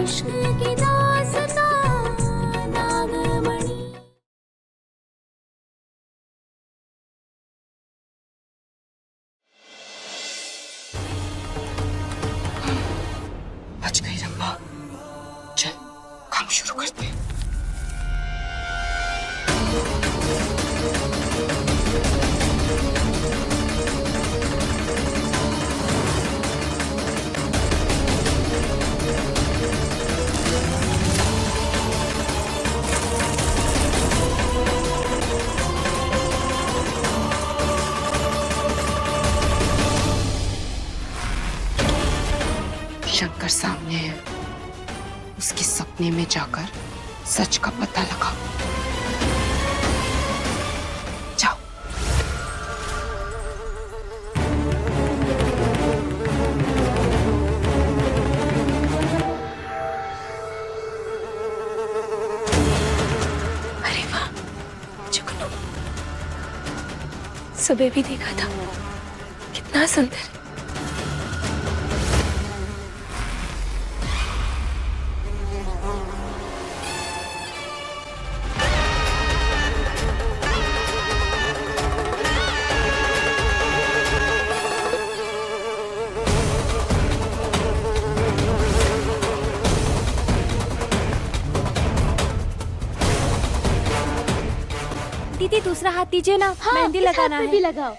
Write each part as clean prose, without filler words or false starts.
इश्क की दास्तां नागमणि। बच गई रंभा। चल काम शुरू करते हैं। शंकर सामने है, उसके सपने में जाकर सच का पता लगाओ। जाओ। अरे वाह, जुगनू, सुबह भी देखा था, कितना सुंदर। दीदी दूसरा हाथ दीजिए ना। हाँ, मेहंदी इस लगाना हाथ में है। भी लगाओ।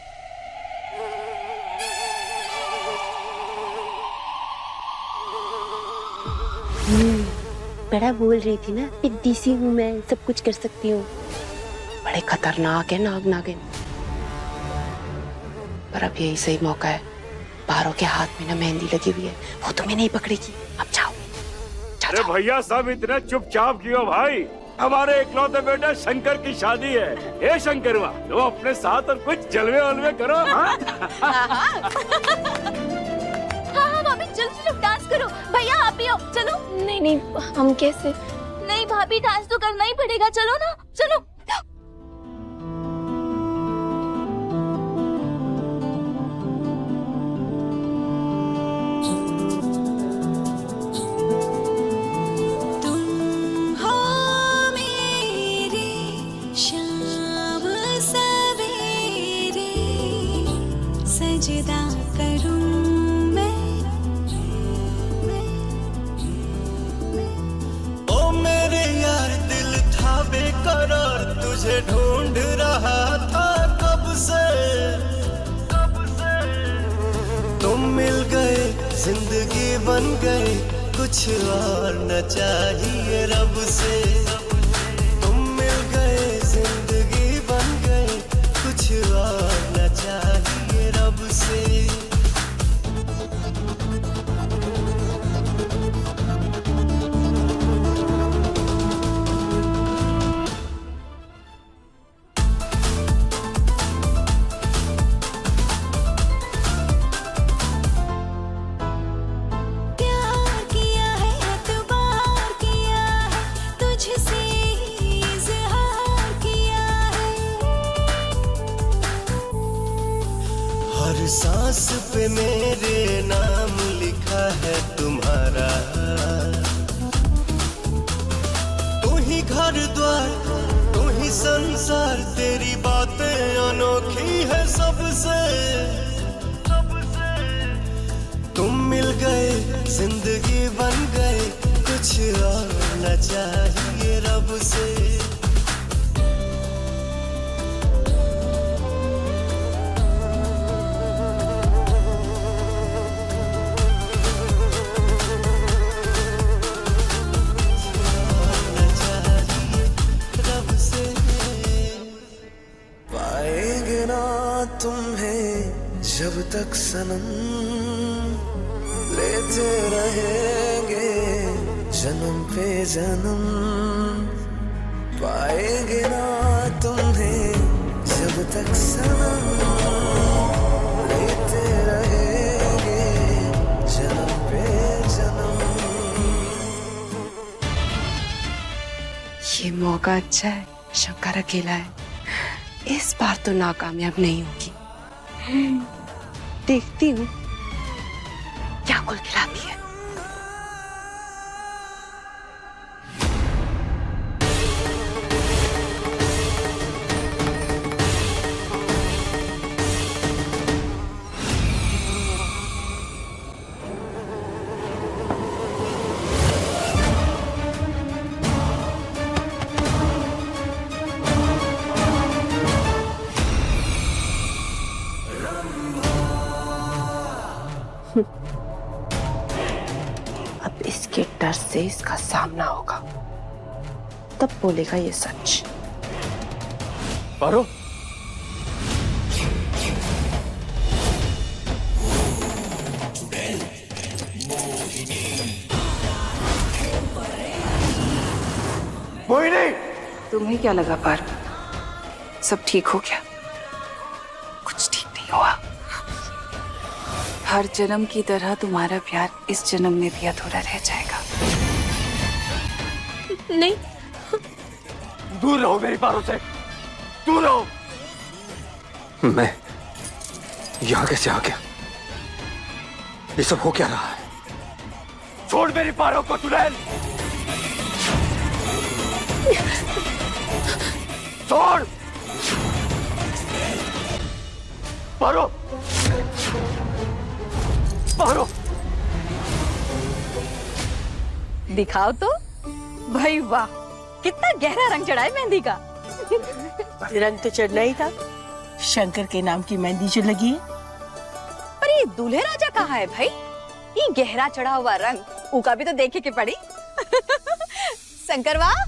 बड़ा बोल रही थी ना, पिद्दी सी हूँ मैं, सब कुछ कर सकती हूँ। बड़े खतरनाक है नाग नागिन, पर अब यही सही मौका है। पारो के हाथ में ना मेहंदी लगी हुई है, वो तुम्हें नहीं पकड़ेगी। अब जाओ। अरे भैया सब इतना चुपचाप क्यों भाई? हमारे इकलौते बेटा शंकर की शादी है। ए शंकरवा, लो अपने साथ और कुछ जलवे वलवे करो। हाँ हाँ भाभी, चलो चलो डांस करो। भैया आप भी आओ, चलो। नहीं नहीं, हम कैसे? नहीं भाभी, डांस तो करना ही पड़ेगा, चलो ना, चलो। सजदा करूं मैं। ओ मेरे यार दिल था बेकरार, तुझे ढूंढ रहा था कब से। तुम मिल गए, जिंदगी बन गई, कुछ और न चाहिए रब से। तुम मिल गए, जिंदगी बन गई, कुछ और न चाहिए रब से। प्यार किया है, एतबार किया है, तुझसे इज़हार किया है। हर सांस पे मेरे नाम लिखा है तुम्हारा। तू ही घर द्वार, तू ही संसार, तेरी बातें अनोखी है सबसे। तुम मिल गए, जिंदगी बन गए, कुछ और न चाहिए रब से। पाएंगे ना तुम्हें जब तक सनम, लेते रहेंगे जन्म पे जन्म। पाएंगे ना तुम्हें जब तक सनम, लेते रहेंगे जन्म पे जन्म। ये मौका अच्छा है, शंकर अकेला है, इस बार तो नाकामयाब नहीं होगी। देखती हूँ क्या कुल खिलाती है। इसके डर से इसका सामना होगा, तब बोलेगा ये सच। पारो, मोहिनी, तुम्हें क्या लगा पारो? सब ठीक हो गया? कुछ ठीक नहीं हुआ। हर जन्म की तरह तुम्हारा प्यार इस जन्म में भी अधूरा रह जाएगा। नहीं, दूर रहो मेरी पारो से, दूर रहो। मैं यहाँ कैसे आ गया? ये सब हो क्या रहा है? छोड़ मेरी पारो को चुड़ैल, छोड़ पारो, पारो। दिखाओ तो भाई, वाह कितना गहरा रंग चढ़ा है मेहंदी का। रंग तो चढ़ना ही था। शंकर के नाम की मेहंदी जो लगी है। पर ये दूल्हे राजा कहाँ है भाई? ये गहरा चढ़ा हुआ रंग उका भी तो देखे के पड़ी। शंकर वाह,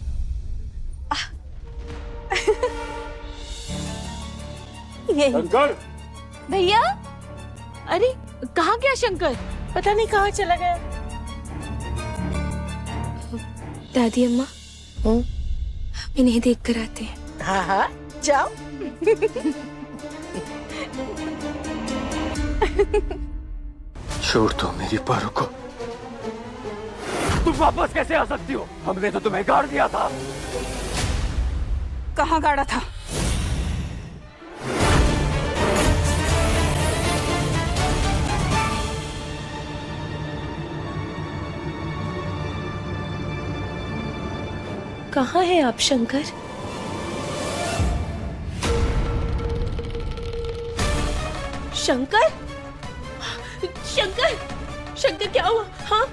यही शंकर, भैया। अरे कहाँ गया शंकर? पता नहीं कहाँ चला गया। दादी अम्मा, हम इन्हें देख कर आते हैं। हाँ हाँ, जाओ। छोड़ दो मेरी पारो को। तुम वापस कैसे आ सकती हो? हमने तो तुम्हें गाड़ दिया था। कहाँ गाड़ा था? कहाँ है आप शंकर? शंकर, शंकर, शंकर क्या हुआ? हाँ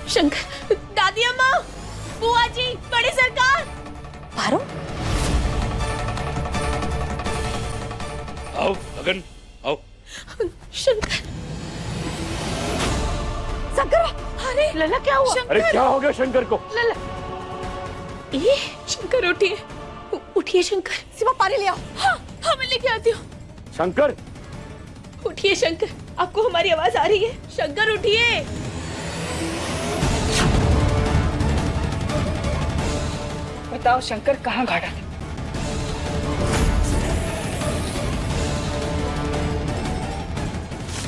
शंकर, दादी अम्मा, बुआ जी, बड़ी सरकार। पारो, आओ लगन, आओ। शंकर, शंकर, अरे लला क्या हुआ? अरे क्या हो गया शंकर को? ये शंकर उठिए, उठिए शंकर। सिवा पानी ले आओ। हाँ हाँ, मैं लेके आती हूँ। शंकर, उठिए शंकर, आपको हमारी आवाज आ रही है? शंकर उठिए। बताओ शंकर कहाँ गाड़ा था?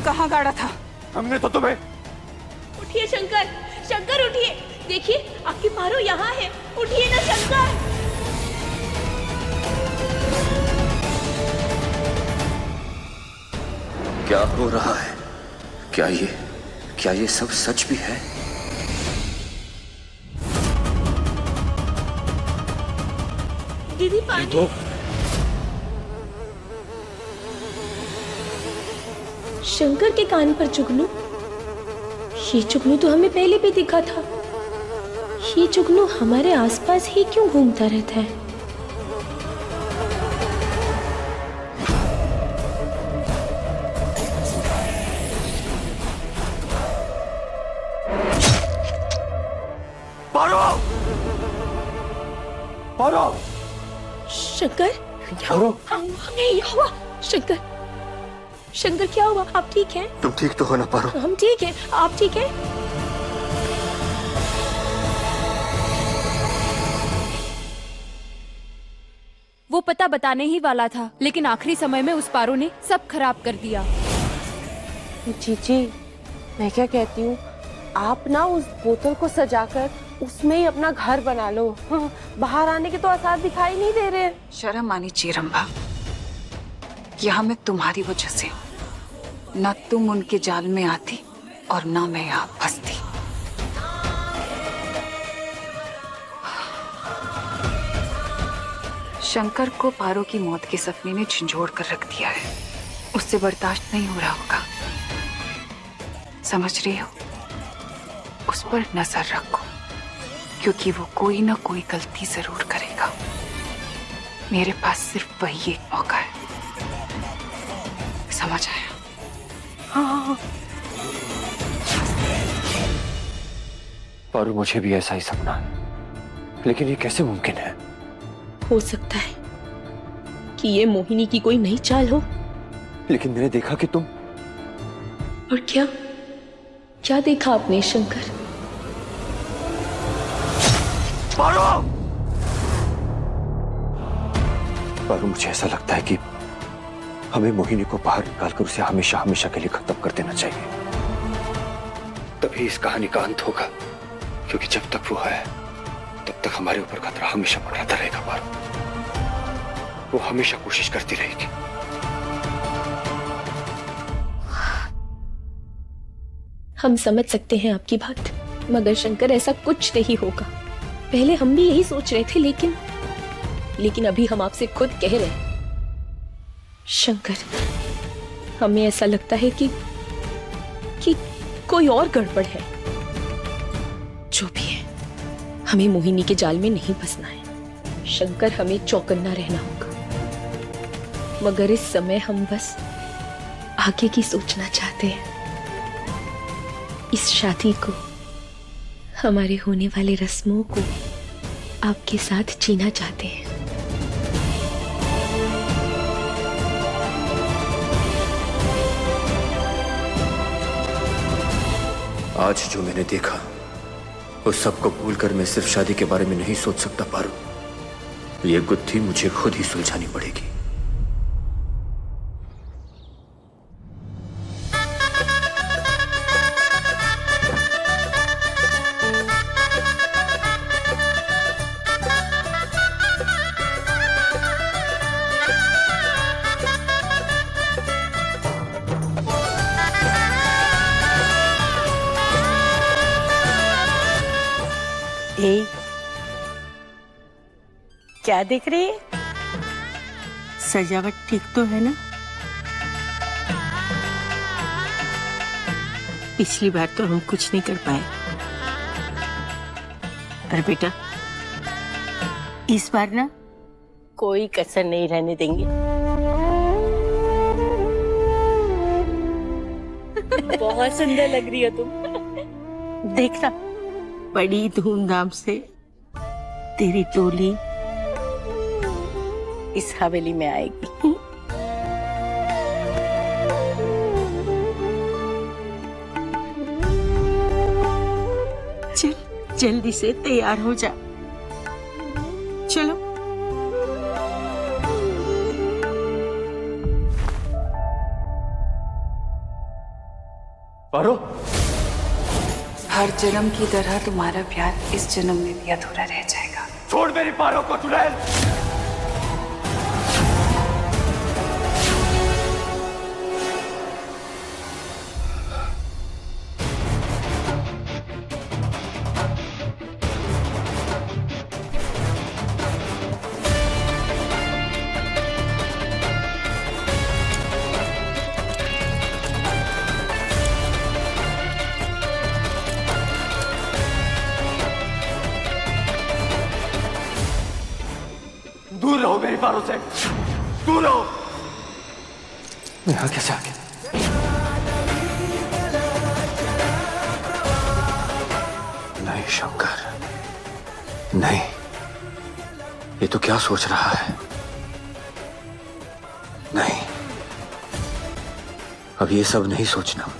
कहाँ गाड़ा था? हमने तो तुम्हें। उठिए शंकर, शंकर उठिए। देखिए आपकी पारो यहाँ है, उठिए ना शंकर। क्या हो रहा है? क्या ये सब सच भी है? दीदी पानी। तो शंकर के कान पर जुगनू, ये जुगनू तो हमें पहले भी दिखा था। ये जुगनू हमारे आसपास ही क्यों घूमता रहता है? पारो, पारो, शंकर, पारो। हमें क्या हुआ? शंकर, शंकर क्या हुआ? आप ठीक हैं? तुम ठीक तो हो ना पारो? हम ठीक हैं, आप ठीक हैं? वो पता बताने ही वाला था, लेकिन आखिरी समय में उस पारो ने सब खराब कर दिया। जीजी, मैं क्या कहती हूँ, आप ना उस बोतल को सजाकर उसमें ही अपना घर बना लो। हाँ, बाहर आने के तो आसार दिखाई नहीं दे रहे। शर्म आनी चाहिए रंभा, यहाँ मैं तुम्हारी वजह से न तुम उनके जाल में आती और न मैं यहाँ फंसती। शंकर को पारो की मौत के सपने ने झंझोड़ कर रख दिया है। उससे बर्दाश्त नहीं हो रहा होगा, समझ रही हो? उस पर नजर रखो, क्योंकि वो कोई ना कोई गलती जरूर करेगा। मेरे पास सिर्फ वही एक मौका है। समझ आया? हाँ हाँ हाँ। और मुझे भी ऐसा ही सपना है, लेकिन ये कैसे मुमकिन है? हो सकता है कि ये मोहिनी की कोई नई चाल हो। लेकिन मैंने देखा कि तुम। और क्या क्या देखा आपने शंकर? पर मुझे ऐसा लगता है कि हमें मोहिनी को बाहर निकालकर उसे हमेशा हमेशा के लिए खत्म कर देना चाहिए। तभी इस कहानी का अंत होगा, क्योंकि जब तक वो है तब तक हमारे ऊपर खतरा हमेशा मंडराता रहेगा। पारो, वो हमेशा कोशिश करती रहेगी। हम समझ सकते हैं आपकी बात, मगर शंकर ऐसा कुछ नहीं होगा। पहले हम भी यही सोच रहे थे, लेकिन अभी हम आपसे खुद कह रहे हैं शंकर, हमें ऐसा लगता है कि कोई और गड़बड़ है। जो भी है, हमें मोहिनी के जाल में नहीं फंसना है शंकर, हमें चौकन्ना रहना होगा। मगर इस समय हम बस आगे की सोचना चाहते हैं। इस शादी को, हमारे होने वाले रस्मों को आपके साथ जीना चाहते हैं। आज जो मैंने देखा उस सब को भूलकर मैं सिर्फ शादी के बारे में नहीं सोच सकता पारो। ये गुत्थी मुझे खुद ही सुलझानी पड़ेगी। ए, क्या देख रही है? सजावट ठीक तो है ना? पिछली बार तो हम कुछ नहीं कर पाए, पर बेटा इस बार ना कोई कसर नहीं रहने देंगे। बहुत सुंदर लग रही हो तुम। देखना, बड़ी धूमधाम से तेरी टोली इस हवेली में आएगी। चल जल्दी से तैयार हो जा। चलो। पारो, हर जन्म की तरह तुम्हारा प्यार इस जन्म में भी अधूरा रह जाएगा। छोड़ मेरी पारो को चुड़ैल। दूर रहो मेरी पारो से, दूर रहो। यहाँ कैसे आ गया? नहीं शंकर, नहीं, ये तो क्या सोच रहा है? नहीं, अब ये सब नहीं सोचना।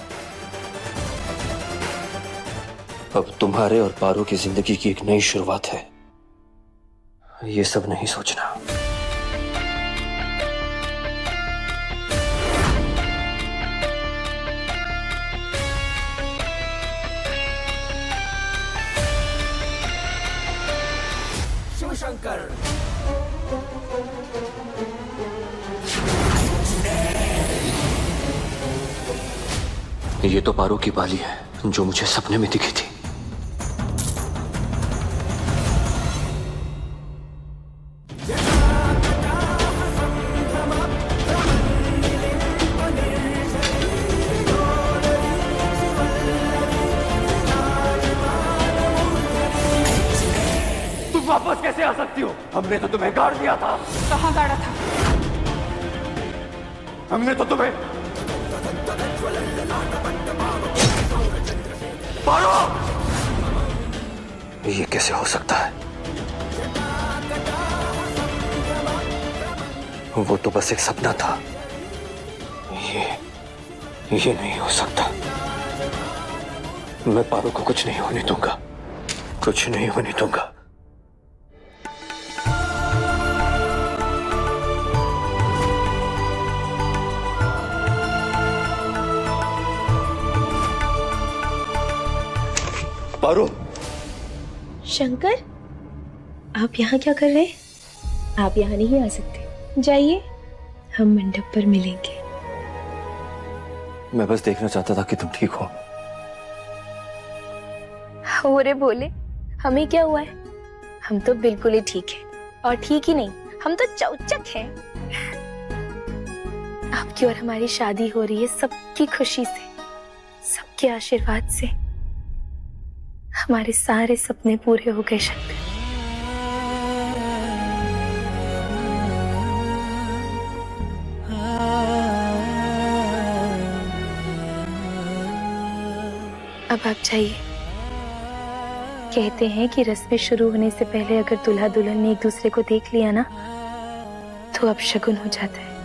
अब तुम्हारे और पारो की जिंदगी की एक नई शुरुआत है। ये सब नहीं सोचना। शिवशंकर। ये तो पारो की बाली है जो मुझे सपने में दिखी थी। वापस कैसे आ सकती हो? हमने तो तुम्हें गाड़ दिया था। कहाँ गाड़ा था? हमने तो तुम्हें। पारो! ये कैसे हो सकता है? वो तो बस एक सपना था। ये नहीं हो सकता। मैं पारो को कुछ नहीं होने दूंगा, कुछ नहीं होने दूंगा। पारो। शंकर, आप यहाँ क्या कर रहे हैं? आप यहाँ नहीं आ सकते, जाइए, हम मंडप पर मिलेंगे। मैं बस देखना चाहता था कि तुम ठीक हो। अरे बोले, हमें क्या हुआ है? हम तो बिल्कुल ही ठीक है, और ठीक ही नहीं, हम तो चौचक हैं। आपकी और हमारी शादी हो रही है सबकी खुशी से, सबके आशीर्वाद से। हमारे सारे सपने पूरे हो गए शंकर। अब आप जाइए। कहते हैं कि रस्में शुरू होने से पहले अगर दूल्हा दुल्हन ने एक दूसरे को देख लिया ना, तो अब शगुन हो जाता है।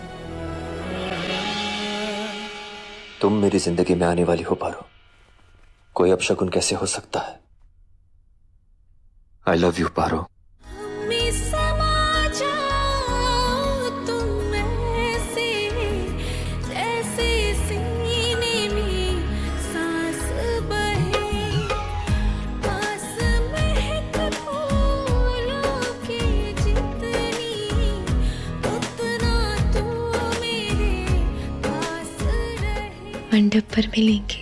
तुम मेरी जिंदगी में आने वाली हो पारो, कोई अब शगुन कैसे हो सकता है? आई लव यू पारो। मैं समा जाऊं तुम ऐसे, जैसे सीने में सांस बहे, पास महक फूलों की जितनी, उतना तू मेरे पास रहे। मंडप पर मिलेंगे।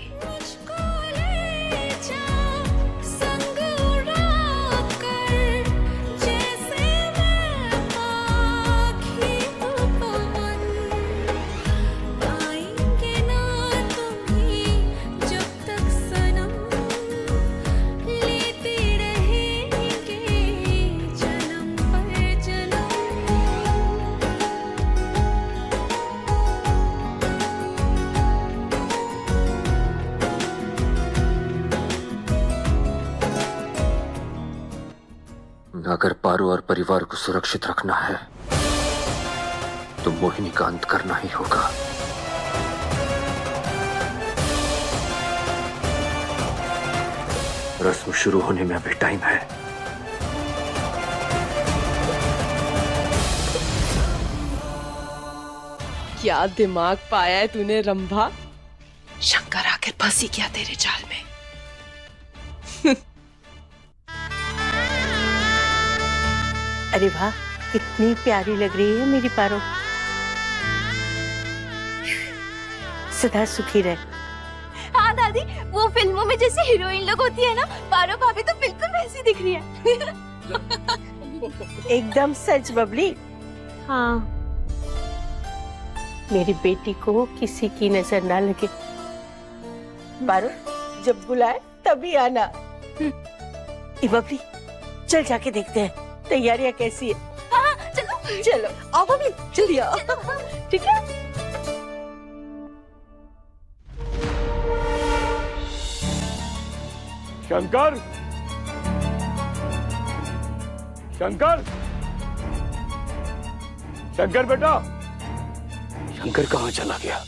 अगर पारो और परिवार को सुरक्षित रखना है तो मोहिनी का अंत करना ही होगा। रस्म शुरू होने में अभी टाइम है। क्या दिमाग पाया है तूने रंभा? शंकर आखिर फंसी क्या तेरे जाल में? अरे वाह, कितनी प्यारी लग रही है मेरी पारो। सदा सुखी रहे। हाँ दादी, वो फिल्मों में जैसे हीरोइन लोग होती है ना, पारो भाभी तो बिल्कुल वैसी दिख रही है। एकदम सच बबली। हाँ, मेरी बेटी को किसी की नजर ना लगे। पारो, जब बुलाए तभी आना। ए बबली, चल जाके देखते हैं तैयारियां कैसी है। हाँ, चलो चलो आओ बबली, जल्दी आओ। ठीक है। शंकर, शंकर, शंकर बेटा। शंकर कहाँ चला गया?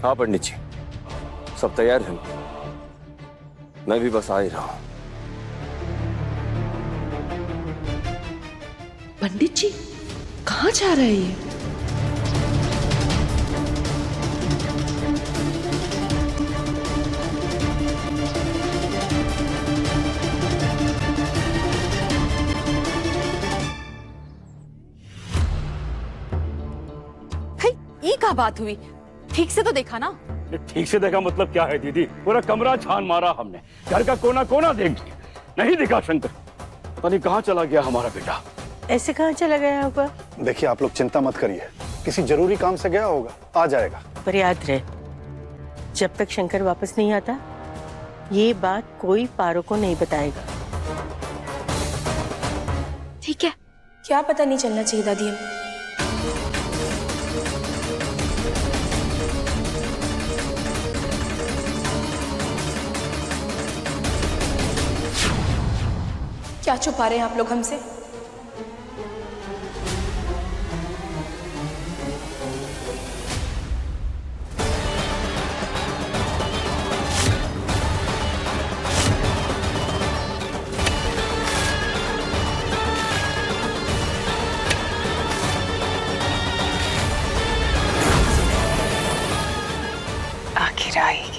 हाँ पंडित जी, सब तैयार है। मैं भी बस आ ही रहा हूं। पंडित जी, कहाँ जा रहे हैं ये? ये क्या बात हुई? ठीक से तो देखा ना? ये ठीक से देखा मतलब क्या है दीदी? पूरा कमरा छान मारा हमने, घर का कोना कोना देख लिया, नहीं दिखा शंकर। पता नहीं कहाँ चला गया हमारा बेटा। ऐसे कहाँ चला गया होगा? देखिए आप लोग चिंता मत करिए, किसी जरूरी काम से गया होगा, आ जाएगा। पर याद रहे, जब तक शंकर वापस नहीं आता ये बात कोई पारो को नहीं बताएगा। ठीक है, क्या पता नहीं चलना चाहिए दादी। हम क्या छुपा रहे हैं आप लोग हमसे? आखिर आएगी।